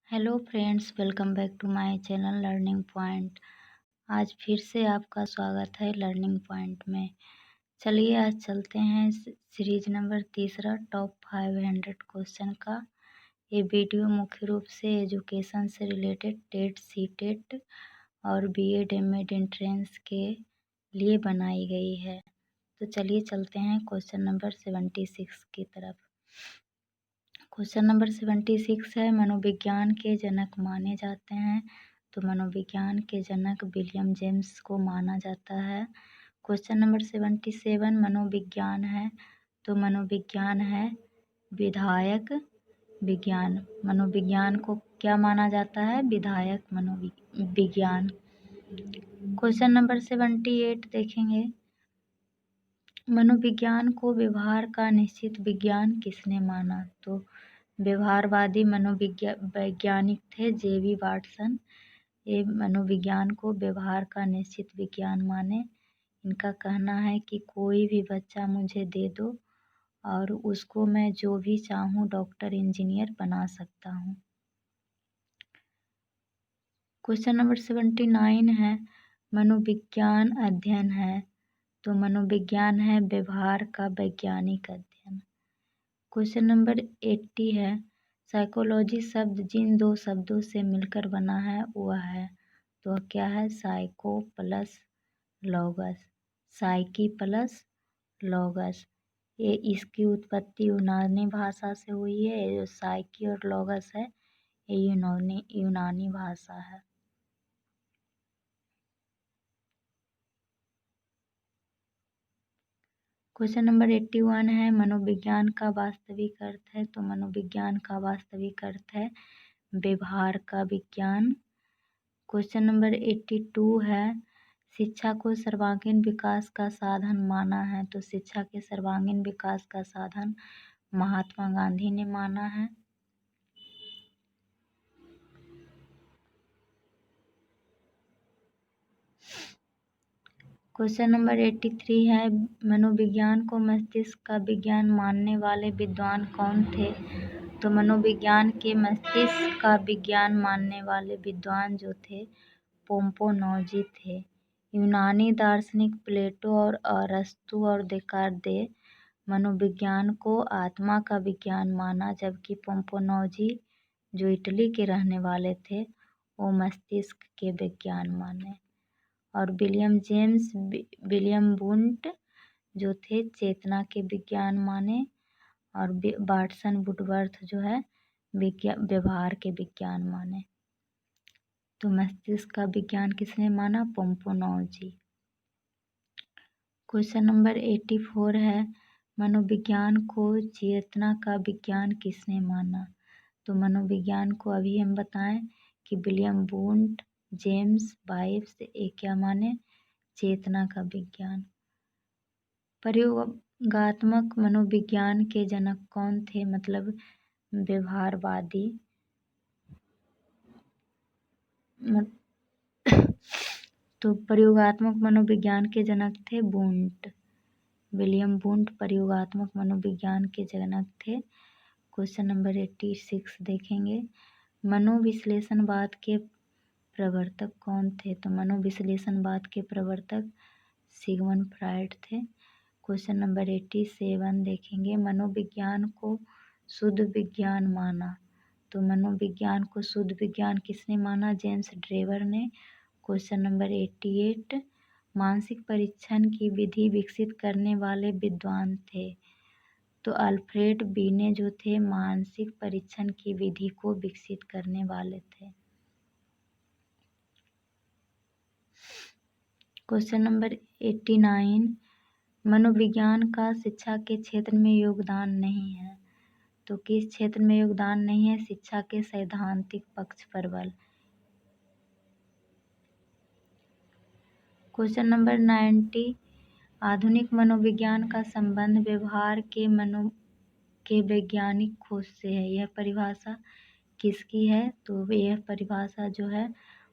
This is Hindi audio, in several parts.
Hello friends, welcome back to my channel learning point. आज फिर से आपका स्वागत है लर्निंग पॉइंट में। चलिए आज चलते हैं सीरीज नंबर 3 टॉप 500 क्वेश्चन का। ये वीडियो मुख्य रूप से एजुकेशन से रिलेटेड टेट सीटेट और बीएड एमएड एंट्रेंस के लिए बनाई गई है। तो चलिए चलते हैं क्वेश्चन नंबर 76 की तरफ। क्वेश्चन नंबर 76 है, मनोविज्ञान के जनक माने जाते हैं। तो मनोविज्ञान के जनक विलियम जेम्स को माना जाता है। क्वेश्चन नंबर 77 मनोविज्ञान है। तो मनोविज्ञान है विधायक विज्ञान। मनोविज्ञान को क्या माना जाता है? विधायक मनोविज्ञान। क्वेश्चन नंबर 78 देखेंगे, मनोविज्ञान को व्यवहार का निश्चित विज्ञान किसने माना? तो व्यवहारवादी वैज्ञानिक थे जेवी वाटसन। ये मनोविज्ञान को व्यवहार का निश्चित विज्ञान माने। इनका कहना है कि कोई भी बच्चा मुझे दे दो और उसको मैं जो भी चाहूँ डॉक्टर इंजीनियर बना सकता हूँ। क्वेश्चन नंबर 79 है, मनोविज्ञान अध्ययन है। तो मनोविज्ञान है व्यवहार का वैज्ञानिक अध्ययन। क्वेश्चन नंबर 80 है, साइकोलॉजी शब्द जिन दो शब्दों से मिलकर बना है वह है। तो क्या है? Psycho plus logos. Psyche plus logos. ये इसकी उत्पत्ति यूनानी भाषा से हुई है। ये जो साइकी और लॉगस है ये यूनानी भाषा है। क्वेश्चन नंबर 81 है, मनोविज्ञान का वास्तविक अर्थ है। तो मनोविज्ञान का वास्तविक अर्थ है व्यवहार का विज्ञान। क्वेश्चन नंबर 82 है, शिक्षा को सर्वांगीण विकास का साधन माना है। तो शिक्षा के सर्वांगीण विकास का साधन महात्मा गांधी ने माना है। क्वेश्चन नंबर 83 है, मनोविज्ञान को मस्तिष्क का विज्ञान मानने वाले विद्वान कौन थे? तो मनोविज्ञान के मस्तिष्क का विज्ञान मानने वाले विद्वान जो थे पोम्पोनोजी थे। यूनानी दार्शनिक प्लेटो और अरस्तु और देकार्ते मनोविज्ञान को आत्मा का विज्ञान माना, जबकि पोम्पोनोजी जो इटली के रहने वाले थे वो मस्तिष्क के विज्ञान माने। और विलियम वुंट जो थे चेतना के विज्ञान माने। और वाटसन वुडवर्थ जो है व्यवहार के विज्ञान माने। तो मस्तिष्क का विज्ञान किसने माना? पोम्पोनोजी। क्वेश्चन नंबर 84 है, मनोविज्ञान को चेतना का विज्ञान किसने माना? तो मनोविज्ञान को अभी हम बताएं कि विलियम वुंट, जेम्स बाइब्स ये क्या माने? चेतना का विज्ञान। प्रयोगात्मक मनोविज्ञान के जनक कौन थे? मतलब व्यवहारवादी। तो प्रयोगात्मक मनोविज्ञान के जनक थे वुंट। विलियम वुंट प्रयोगात्मक मनोविज्ञान के जनक थे। क्वेश्चन नंबर 86 देखेंगे, मनोविश्लेषणवाद के प्रवर्तक कौन थे? तो मनोविश्लेषणवाद के प्रवर्तक सिगमंड फ्रायड थे। क्वेश्चन नंबर 87 देखेंगे, मनोविज्ञान को शुद्ध विज्ञान माना। तो मनोविज्ञान को शुद्ध विज्ञान किसने माना? जेम्स ड्रेवर ने। क्वेश्चन नंबर 88, मानसिक परीक्षण की विधि विकसित करने वाले विद्वान थे। तो अल्फ्रेड बीने जो थे मानसिक परीक्षण की विधि को विकसित करने वाले थे। क्वेश्चन नंबर 89, मनोविज्ञान का शिक्षा के क्षेत्र में योगदान नहीं है। तो किस क्षेत्र में योगदान नहीं है? शिक्षा के सैद्धांतिक पक्ष पर बल। क्वेश्चन नंबर 90, आधुनिक मनोविज्ञान का संबंध व्यवहार के वैज्ञानिक खोज से है। यह परिभाषा किसकी है? तो यह परिभाषा जो है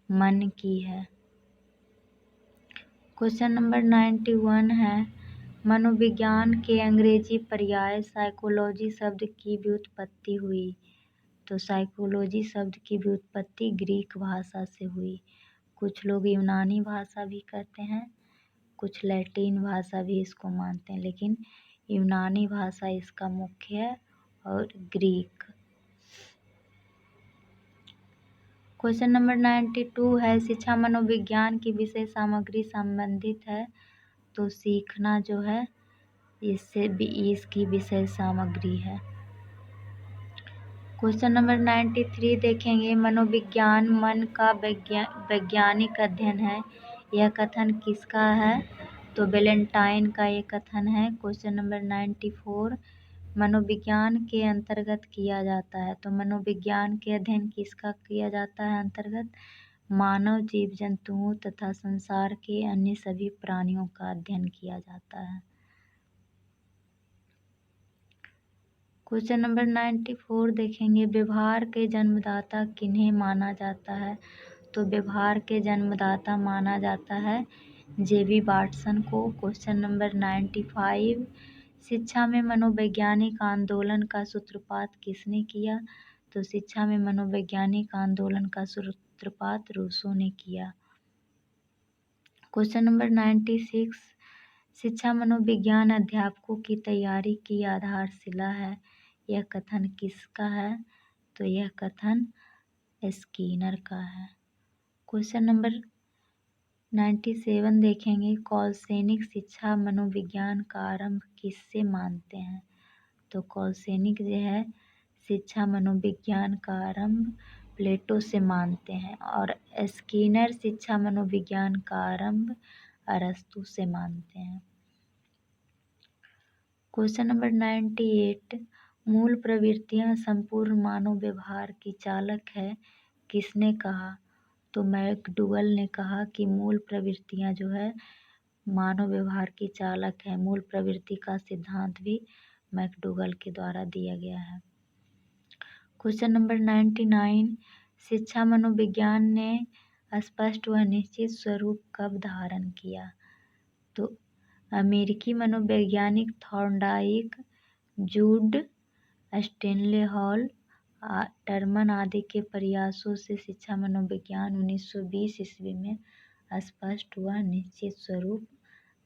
मन की है। क्वेश्चन नंबर 91 है, मनोविज्ञान के अंग्रेजी पर्याय साइकोलॉजी शब्द की व्युत्पत्ति हुई। तो साइकोलॉजी शब्द की व्युत्पत्ति ग्रीक भाषा से हुई। कुछ लोग यूनानी भाषा भी कहते हैं, कुछ लैटिन भाषा भी इसको मानते हैं, लेकिन यूनानी भाषा इसका मुख्य है और ग्रीक। क्वेश्चन नंबर 92 है, शिक्षा मनोविज्ञान की विषय सामग्री संबंधित है। तो सीखना जो है इससे भी इसकी विषय सामग्री है। क्वेश्चन नंबर 93 देखेंगे, मनोविज्ञान मन का वैज्ञानिक अध्ययन है। यह कथन किसका है? तो वैलेंटाइन का ये कथन है। क्वेश्चन नंबर 94, मनोविज्ञान के अंतर्गत किया जाता है। तो मनोविज्ञान के अध्ययन किसका किया जाता है अंतर्गत? मानव, जीव जंतुओं तथा संसार के अन्य सभी प्राणियों का अध्ययन किया जाता है। क्वेश्चन नंबर 94 देखेंगे, व्यवहार के जन्मदाता किन्हें माना जाता है? तो व्यवहार के जन्मदाता माना जाता है जेबी वाटसन को। क्वेश्चन नंबर 95, शिक्षा में मनोवैज्ञानिक आंदोलन का सूत्रपात किसने किया? तो शिक्षा में मनोवैज्ञानिक आंदोलन का सूत्रपात रूसो ने किया। क्वेश्चन नंबर 96, शिक्षा मनोविज्ञान अध्यापकों की तैयारी की आधारशिला है। यह कथन किसका है? तो यह कथन स्किनर का है। क्वेश्चन नंबर 97 देखेंगे, कौलसेनिक शिक्षा मनोविज्ञान का आरंभ किससे मानते हैं? तो कौलसेनिक जो है शिक्षा मनोविज्ञान का आरंभ प्लेटो से मानते हैं, और स्किनर शिक्षा मनोविज्ञान का आरंभ अरस्तु से मानते हैं। क्वेश्चन नंबर 98, मूल प्रवृत्तियां संपूर्ण मानव व्यवहार की चालक है, किसने कहा? तो मैकडूगल ने कहा कि मूल प्रवृत्तियां जो है मानव व्यवहार की चालक है। मूल प्रवृत्ति का सिद्धांत भी मैकडूगल के द्वारा दिया गया है। क्वेश्चन नंबर 99, शिक्षा मनोविज्ञान ने स्पष्ट व निश्चित स्वरूप कब धारण किया? तो अमेरिकी मनोवैज्ञानिक थॉर्नडाइक, जूड स्टेनले हॉल, टर्मन आदि के प्रयासों से शिक्षा मनोविज्ञान 1920 ईस्वी में स्पष्ट व निश्चित स्वरूप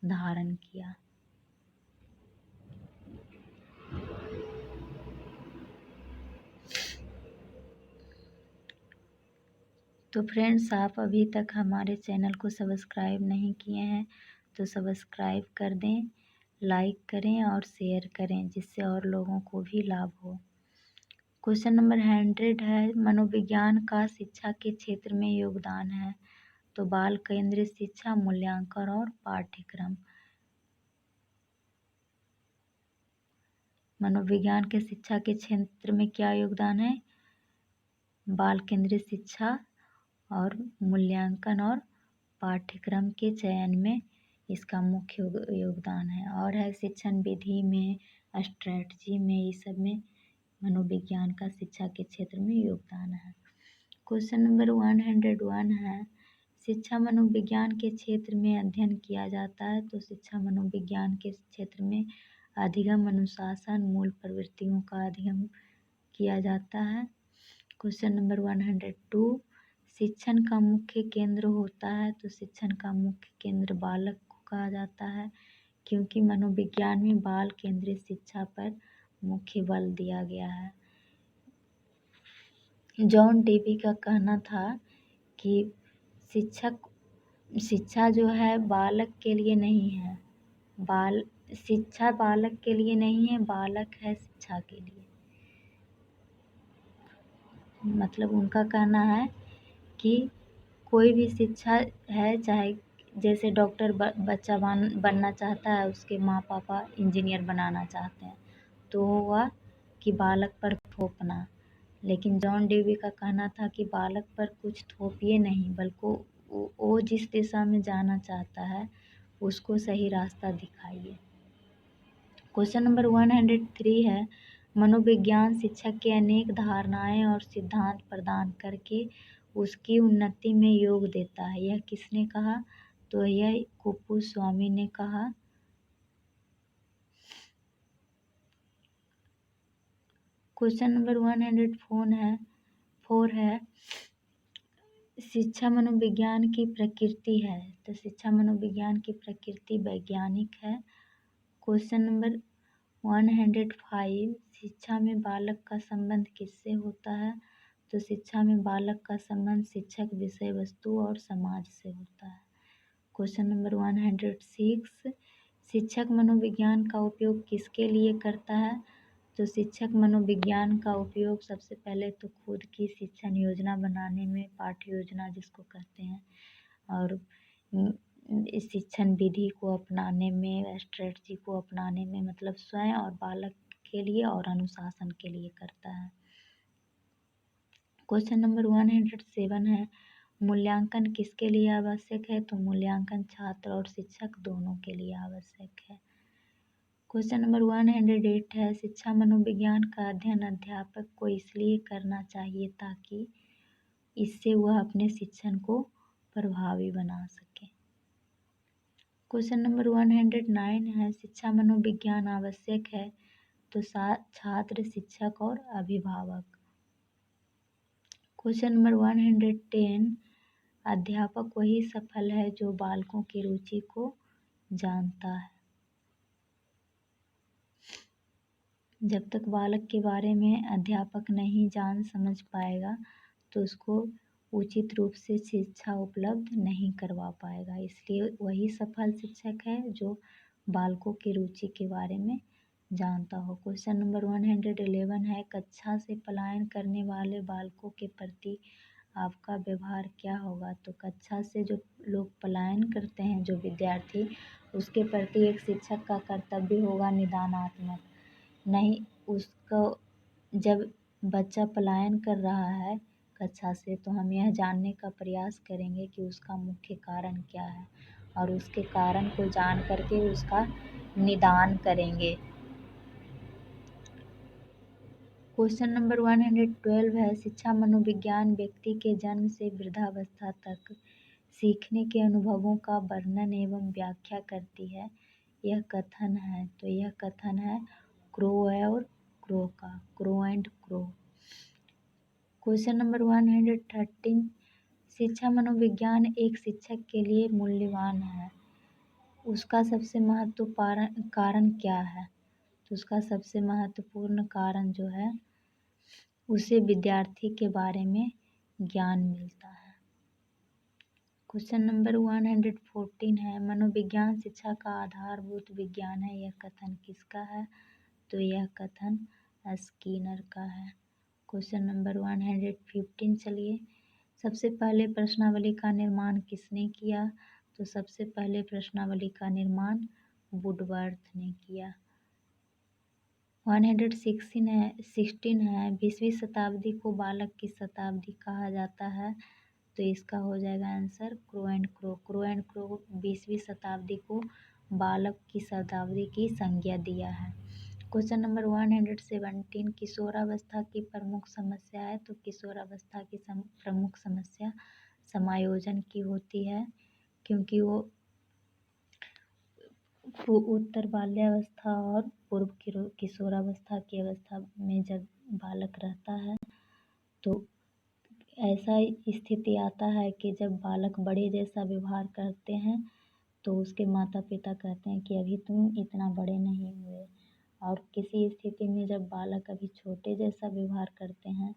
धारण किया। तो फ्रेंड्स, आप अभी तक हमारे चैनल को सब्सक्राइब नहीं किए हैं तो सब्सक्राइब कर दें, लाइक करें और शेयर करें, जिससे और लोगों को भी लाभ हो। क्वेश्चन नंबर 100 है, मनोविज्ञान का शिक्षा के क्षेत्र में योगदान है। तो बाल केंद्रित शिक्षा, मूल्यांकन और पाठ्यक्रम। मनोविज्ञान के शिक्षा के क्षेत्र में क्या योगदान है? बाल केंद्रित शिक्षा और मूल्यांकन और पाठ्यक्रम के चयन में इसका मुख्य योगदान है। और है शिक्षण विधि में, स्ट्रेटजी में, ये सब में मनोविज्ञान का शिक्षा के क्षेत्र में योगदान है। क्वेश्चन नंबर 101 है, शिक्षा मनोविज्ञान के क्षेत्र में अध्ययन किया जाता है। तो शिक्षा मनोविज्ञान के क्षेत्र में अधिगम, अनुशासन, मूल प्रवृत्तियों का अध्ययन किया जाता है। क्वेश्चन नंबर 102, शिक्षण का मुख्य केंद्र होता है। तो शिक्षण का मुख्य केंद्र बालक को कहा जाता है, क्योंकि मनोविज्ञान में बाल केंद्रित शिक्षा पर मुख्य बल दिया गया है। जॉन डेवी का कहना था कि शिक्षा जो है बालक के लिए नहीं है, शिक्षा बालक के लिए नहीं है, बालक है शिक्षा के लिए। मतलब उनका कहना है कि कोई भी शिक्षा है, चाहे जैसे डॉक्टर बच्चा बनना चाहता है, उसके माँ पापा इंजीनियर बनाना चाहते हैं, तो हुआ कि बालक पर थोपना। लेकिन जॉन डेवी का कहना था कि बालक पर कुछ थोपिए नहीं, बल्कि वो जिस दिशा में जाना चाहता है उसको सही रास्ता दिखाइए। क्वेश्चन नंबर 103 है, मनोविज्ञान शिक्षक के अनेक धारणाएं और सिद्धांत प्रदान करके उसकी उन्नति में योग देता है। यह किसने कहा? तो यह कुप्पुस्वामी ने कहा। क्वेश्चन नंबर 104 है शिक्षा मनोविज्ञान की प्रकृति है। तो शिक्षा मनोविज्ञान की प्रकृति वैज्ञानिक है। क्वेश्चन नंबर 105 शिक्षा में बालक का संबंध किससे होता है। तो शिक्षा में बालक का संबंध शिक्षक, विषय वस्तु और समाज से होता है। क्वेश्चन नंबर 106 शिक्षक मनोविज्ञान का उपयोग किसके लिए करता है। तो शिक्षक मनोविज्ञान का उपयोग सबसे पहले तो खुद की शिक्षण योजना बनाने में, पाठ्य योजना जिसको कहते हैं, और इस शिक्षण विधि को अपनाने में, स्ट्रेटजी को अपनाने में, मतलब स्वयं और बालक के लिए और अनुशासन के लिए करता है। क्वेश्चन नंबर 107 है मूल्यांकन किसके लिए आवश्यक है। तो मूल्यांकन छात्र और शिक्षक दोनों के लिए आवश्यक है। क्वेश्चन नंबर 108 है शिक्षा मनोविज्ञान का अध्ययन अध्यापक को इसलिए करना चाहिए ताकि इससे वह अपने शिक्षण को प्रभावी बना सके। क्वेश्चन नंबर 109 है शिक्षा मनोविज्ञान आवश्यक है तो छात्र, शिक्षक और अभिभावक। क्वेश्चन नंबर 110 अध्यापक वही सफल है जो बालकों की रुचि को जानता है। जब तक बालक के बारे में अध्यापक नहीं जान समझ पाएगा तो उसको उचित रूप से शिक्षा उपलब्ध नहीं करवा पाएगा। इसलिए वही सफल शिक्षक है जो बालकों की रुचि के बारे में जानता हो। क्वेश्चन नंबर 111 है कक्षा से पलायन करने वाले बालकों के प्रति आपका व्यवहार क्या होगा। तो कक्षा से जो लोग पलायन करते हैं, जो विद्यार्थी, उसके प्रति एक शिक्षक का कर्तव्य होगा निदानात्मक। नहीं, उसको जब बच्चा पलायन कर रहा है कक्षा से तो हम यह जानने का प्रयास करेंगे कि उसका मुख्य कारण क्या है और उसके कारण को जान करके उसका निदान करेंगे। क्वेश्चन नंबर 112 है शिक्षा मनोविज्ञान व्यक्ति के जन्म से वृद्धावस्था तक सीखने के अनुभवों का वर्णन एवं व्याख्या करती है। यह कथन है, तो यह कथन है क्रो और क्रो का, crow and crow. Question number 113 शिक्षा मनोविज्ञान एक शिक्षक के लिए मूल्यवान है, उसका सबसे महत्वपूर्ण कारण क्या है। तो उसका सबसे महत्वपूर्ण कारण जो है उसे विद्यार्थी के बारे में ज्ञान मिलता है। क्वेश्चन नंबर 114 है मनोविज्ञान शिक्षा का आधारभूत विज्ञान है, यह कथन किसका है। तो यह कथन स्किनर का है। क्वेश्चन नंबर 115 चलिए सबसे पहले प्रश्नावली का निर्माण किसने किया। तो सबसे पहले प्रश्नावली का निर्माण वुडवर्थ ने किया। 116 है 20वीं शताब्दी को बालक की शताब्दी कहा जाता है। तो इसका हो जाएगा answer Crow and Crow. Crow and Crow 20वीं शताब्दी को बालक की शताब्दी की संज्ञा दिया है। क्वेश्चन नंबर 117 किशोरावस्था की प्रमुख समस्या है। तो किशोरावस्था की प्रमुख समस्या समायोजन की होती है, क्योंकि वो उत्तर बाल्यावस्था और पूर्व किशोरावस्था की अवस्था में जब बालक रहता है तो ऐसा स्थिति आता है कि जब बालक बड़े जैसा व्यवहार करते हैं तो उसके माता पिता कहते हैं कि अभी तुम इतना बड़े नहीं हुए, और किसी स्थिति में जब बालक अभी छोटे जैसा व्यवहार करते हैं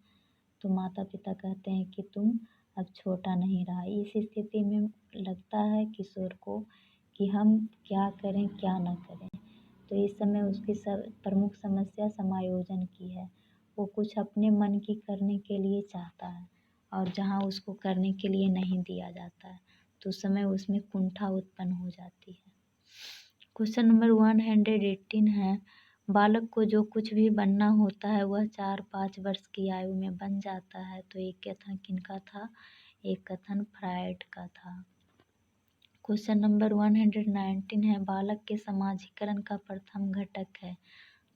तो माता पिता कहते हैं कि तुम अब छोटा नहीं रहा। इस स्थिति में लगता है किशोर को कि हम क्या करें क्या ना करें। तो इस समय उसकी प्रमुख समस्या समायोजन की है। वो कुछ अपने मन की करने के लिए चाहता है और जहाँ उसको करने के लिए नहीं दिया जाता है तो उस समय उसमें कुंठा उत्पन्न हो जाती है। क्वेश्चन नंबर 118 है बालक को जो कुछ भी बनना होता है वह 4-5 वर्ष की आयु में बन जाता है। तो एक कथन किनका था, एक कथन फ्रायड का था। क्वेश्चन नंबर 119 है बालक के समाजीकरण का प्रथम घटक है।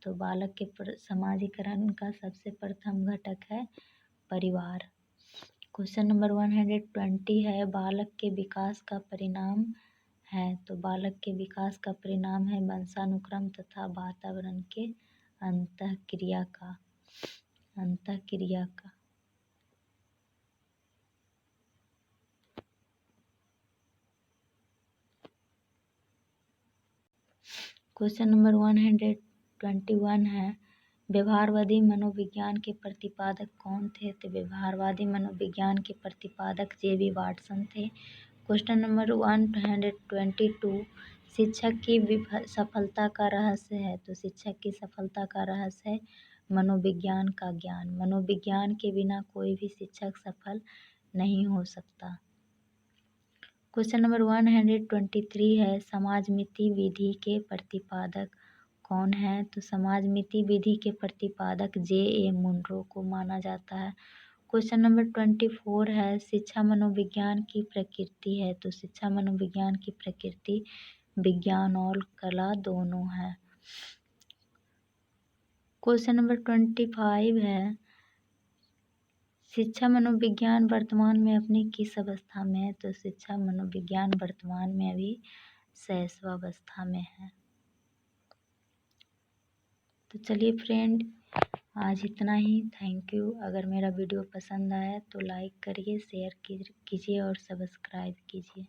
तो बालक के समाजीकरण का सबसे प्रथम घटक है परिवार। क्वेश्चन नंबर 120 है बालक के विकास का परिणाम है। तो बालक के विकास का परिणाम है वंशानुक्रम तथा वातावरण के अंतःक्रिया का। अंतःक्रिया का। क्वेश्चन नंबर 121 है, व्यवहारवादी मनोविज्ञान के प्रतिपादक कौन थे? तो व्यवहारवादी मनोविज्ञान के प्रतिपादक जे.बी. वाटसन थे। क्वेश्चन नंबर 122, शिक्षक की सफलता का रहस्य है? तो शिक्षक की सफलता का रहस्य है मनोविज्ञान का ज्ञान। मनोविज्ञान के बिना कोई भी शिक्षक सफल नहीं हो सकता। क्वेश्चन नंबर 123 है, समाजमिति विधि के प्रतिपादक कौन है? तो समाजमिति विधि के प्रतिपादक जे.ए. मुनरो को माना जाता है। क्वेश्चन नंबर 24 है, शिक्षा मनोविज्ञान की प्रकृति है? तो शिक्षा मनोविज्ञान की प्रकृति विज्ञान और कला दोनों है। क्वेश्चन नंबर 25 है, शिक्षा मनोविज्ञान वर्तमान में अपनी किस अवस्था में है? तो शिक्षा मनोविज्ञान वर्तमान में अभी शैशवावस्था में है। तो चलिए फ्रेंड, आज इतना ही। Thank you. अगर मेरा वीडियो पसंद आया तो लाइक करिए, शेयर कीजिए और सब्सक्राइब कीजिए।